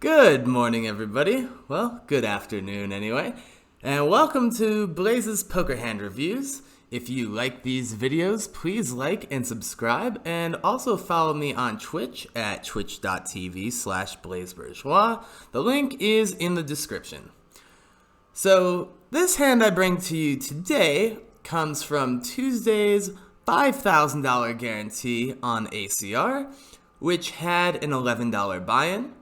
Good morning, everybody. Well, good afternoon anyway. And welcome to Blaise's Poker Hand Reviews. If you like these videos, please like and subscribe, and also follow me on Twitch at twitch.tv/Blaise Bourgeois. The link is in the description. So, this hand I bring to you today comes from Tuesday's $5,000 guarantee on ACR, which had an $11 buy-in.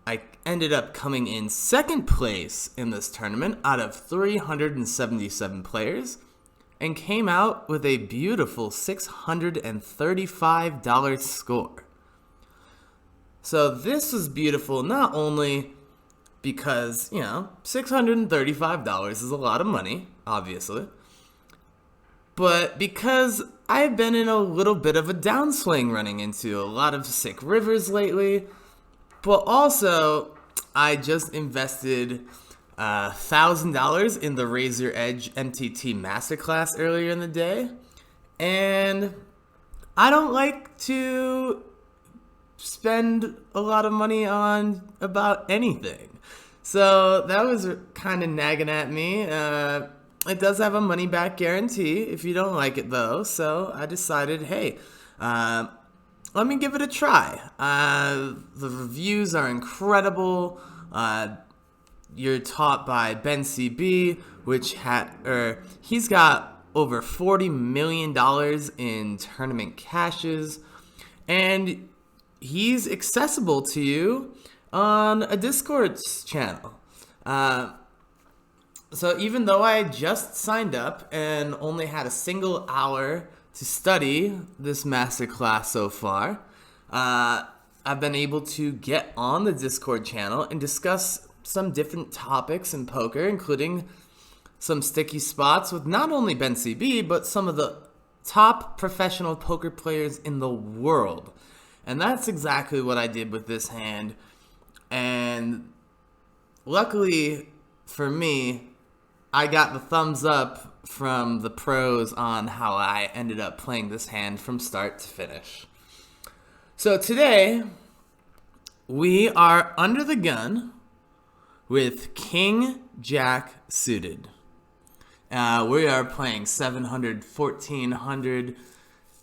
I ended up coming in second place in this tournament out of 377 players and came out with a beautiful $635 score. So this was beautiful not only because, $635 is a lot of money, obviously, but because I've been in a little bit of a downswing running into a lot of sick rivers lately. But also, I just invested $1,000 in the Raise Your Edge MTT Masterclass earlier in the day. And I don't like to spend a lot of money on about anything. So that was kind of nagging at me. It does have a money back guarantee if you don't like it though. So I decided, hey, let me give it a try. The reviews are incredible. You're taught by Ben CB, he's got over $40 million in tournament cashes, and he's accessible to you on a Discord channel. So even though I just signed up and only had a single hour to study this masterclass so far, I've been able to get on the Discord channel and discuss some different topics in poker, including some sticky spots with not only Ben CB, but some of the top professional poker players in the world. And that's exactly what I did with this hand. And luckily for me, I got the thumbs up from the pros on how I ended up playing this hand from start to finish. So today, we are under the gun with King Jack suited. We are playing 700, 1400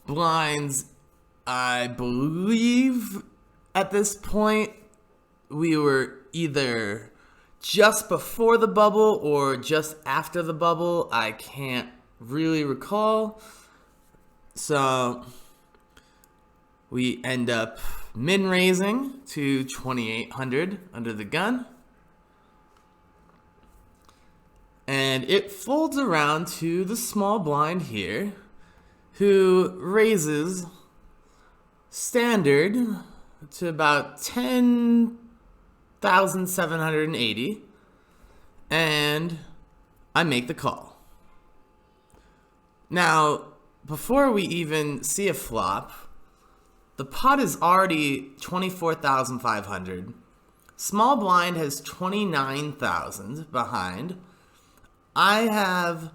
blinds. I believe at this point, we were either just before the bubble or just after the bubble. I can't really recall. So we end up min raising to 2800 under the gun. And it folds around to the small blind here, who raises standard to about 10,780, and I make the call. Now, before we even see a flop, the pot is already 24,500. Small blind has 29,000 behind. I have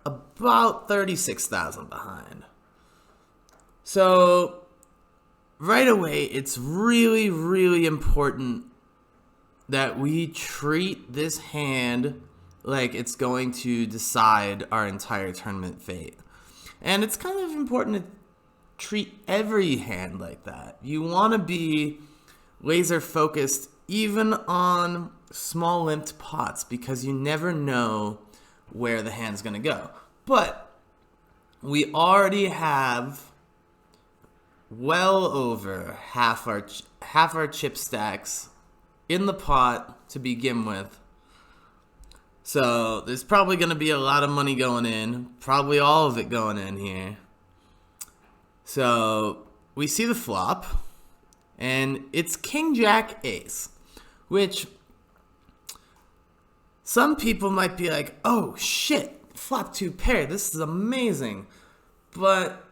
about 36,000 behind. So right away, it's really, really important that we treat this hand like it's going to decide our entire tournament fate. And it's kind of important to treat every hand like that. You want to be laser focused even on small limped pots, because you never know where the hand's going to go. But we already have well over half our chip stacks in the pot to begin with. So there's probably going to be a lot of money going in, probably all of it going in here. So we see the flop, and it's King Jack Ace, which some people might be like, oh shit, flop two pair, this is amazing. But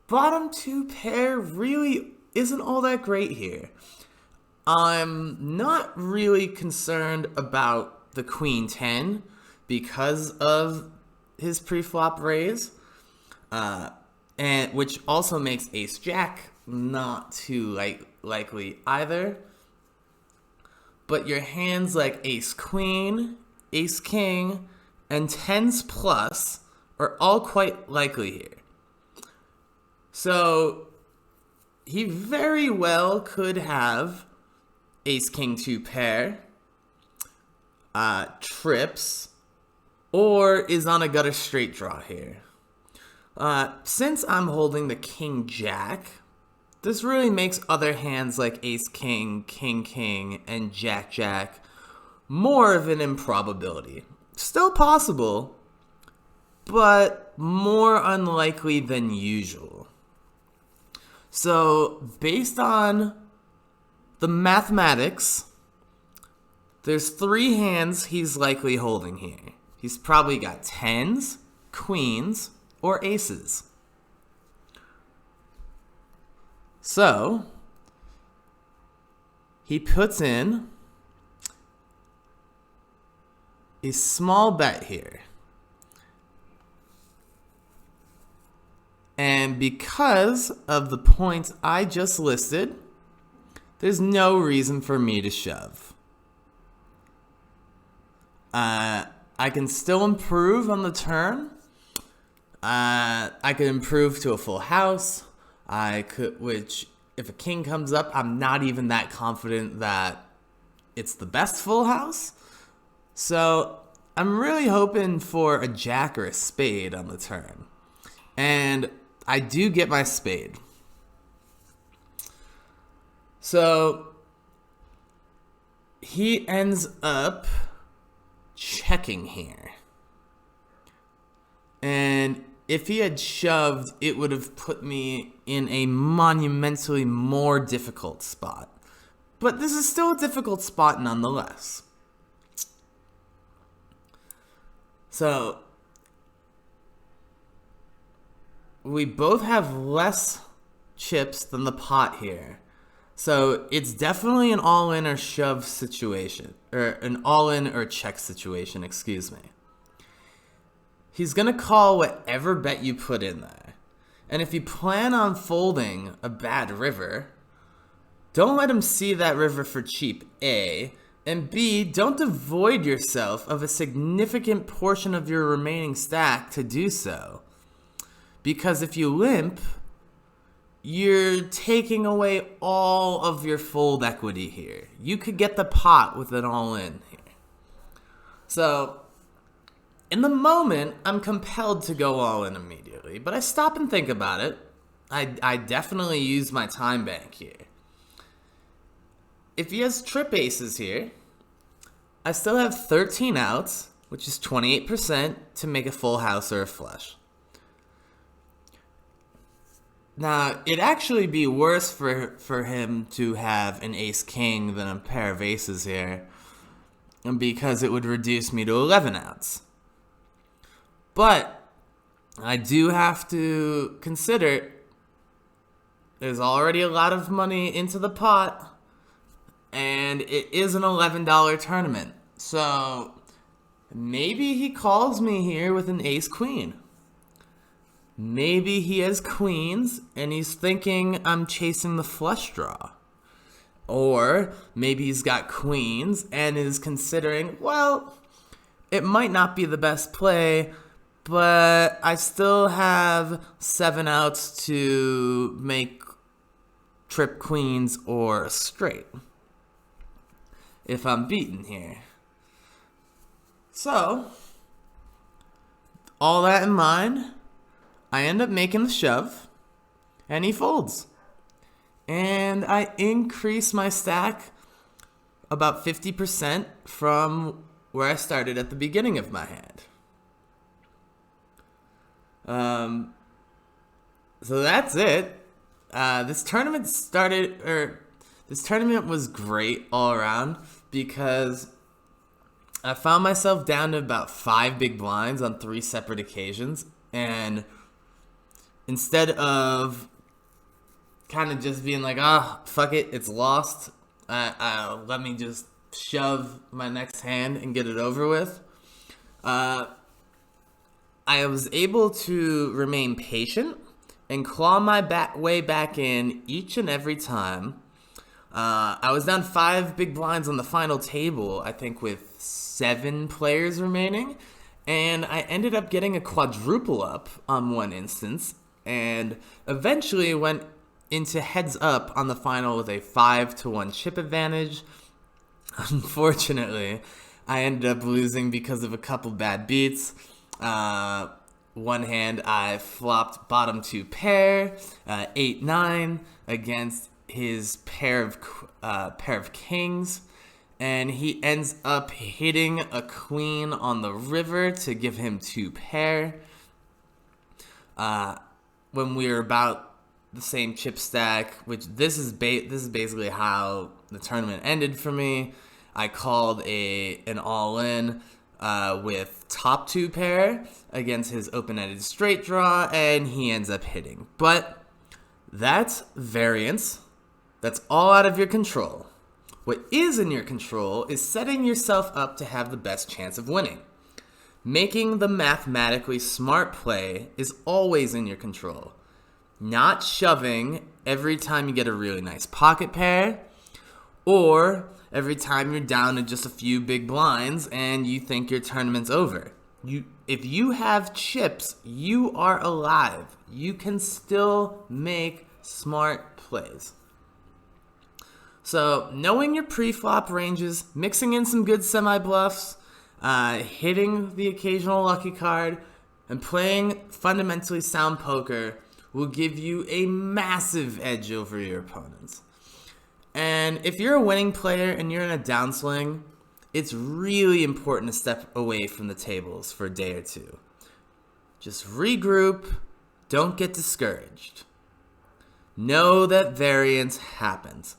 bottom two pair really isn't all that great here. I'm not really concerned about the Queen 10 because of his pre-flop raise, and which also makes Ace Jack not too likely either. but your hands like ace queen, ace king, and tens plus are all quite likely here. So he very well could have ace king 2 pair, trips, or is on a gutter straight draw here. Since I'm holding the king jack, this really makes other hands like ace king, king king, and jack jack more of an improbability. Still possible, but more unlikely than usual. So based on the mathematics, there's 3 hands he's likely holding here. He's probably got tens, queens, or aces. So he puts in a small bet here. And because of the points I just listed, there's no reason for me to shove. I can still improve on the turn. I could improve to a full house. Which if a king comes up, I'm not even that confident that it's the best full house. So I'm really hoping for a jack or a spade on the turn. And I do get my spade. So he ends up checking here. And if he had shoved, it would have put me in a monumentally more difficult spot. But this is still a difficult spot nonetheless. So we both have less chips than the pot here. So it's definitely an all-in or shove situation. Or an all-in or check situation, excuse me. He's going to call whatever bet you put in there. And if you plan on folding a bad river, don't let him see that river for cheap, A. And B, don't devoid yourself of a significant portion of your remaining stack to do so. Because if you limp, you're taking away all of your fold equity here. You could get the pot with an all-in here. So, in the moment, I'm compelled to go all-in immediately, but I stop and think about it. I definitely use my time bank here. If he has trip aces here, I still have 13 outs, which is 28% to make a full house or a flush. Now, it'd actually be worse for him to have an ace-king than a pair of aces here, because it would reduce me to 11 outs. But I do have to consider there's already a lot of money into the pot, and it is an $11 tournament. So maybe he calls me here with an ace-queen. Maybe he has queens and he's thinking I'm chasing the flush draw. Or maybe he's got queens and is considering, well, it might not be the best play, but I still have 7 outs to make trip queens or a straight if I'm beaten here. So, all that in mind, I end up making the shove, and he folds. And I increase my stack about 50% from where I started at the beginning of my hand. So that's it. This tournament was great all around because I found myself down to about 5 big blinds on 3 separate occasions, and instead of kind of just being like, fuck it, it's lost, let me just shove my next hand and get it over with, I was able to remain patient and claw my way back in each and every time, I was down 5 big blinds on the final table, I think with 7 players remaining, and I ended up getting a quadruple up on one instance, and eventually went into heads up on the final with a 5-1 chip advantage. Unfortunately, I ended up losing because of a couple bad beats. One hand, I flopped bottom 2 pair, 8-9 against his pair of kings, and he ends up hitting a queen on the river to give him 2 pair. When we were about the same chip stack, which this is basically how the tournament ended for me. I called an all-in with top 2 pair against his open-ended straight draw, and he ends up hitting. But that's variance. That's all out of your control. What is in your control is setting yourself up to have the best chance of winning. Making the mathematically smart play is always in your control. Not shoving every time you get a really nice pocket pair, or every time you're down to just a few big blinds and you think your tournament's over. If you have chips, you are alive. You can still make smart plays. So knowing your pre-flop ranges, mixing in some good semi-bluffs, hitting the occasional lucky card, and playing fundamentally sound poker will give you a massive edge over your opponents. And if you're a winning player and you're in a downswing, it's really important to step away from the tables for a day or two. Just regroup, don't get discouraged. Know that variance happens.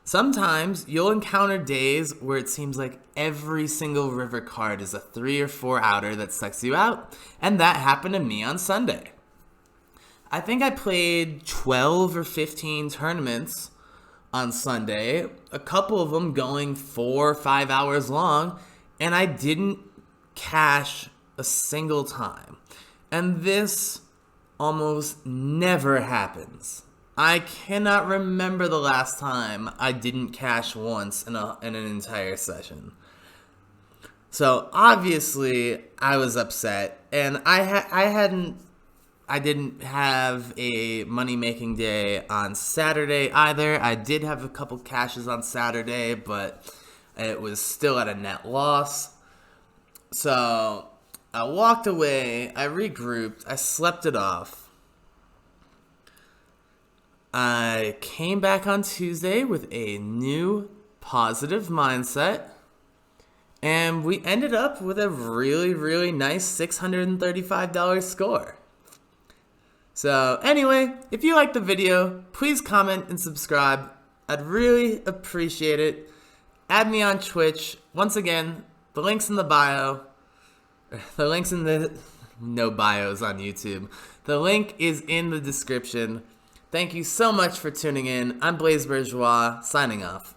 Sometimes you'll encounter days where it seems like every single river card is a 3 or 4 outer that sucks you out, and that happened to me on Sunday. I think I played 12 or 15 tournaments on Sunday, a couple of them going 4 or 5 hours long, and I didn't cash a single time. And this almost never happens. I cannot remember the last time I didn't cash once in an entire session. So obviously I was upset, and I didn't have a money-making day on Saturday either. I did have a couple cashes on Saturday, but it was still at a net loss. So I walked away, I regrouped, I slept it off. I came back on Tuesday with a new positive mindset, and we ended up with a really, really nice $635 score. So anyway, if you liked the video, please comment and subscribe. I'd really appreciate it. Add me on Twitch. Once again, the link's in the bio. The link's in the... No bios on YouTube. The link is in the description. Thank you so much for tuning in. I'm Blaise Bourgeois, signing off.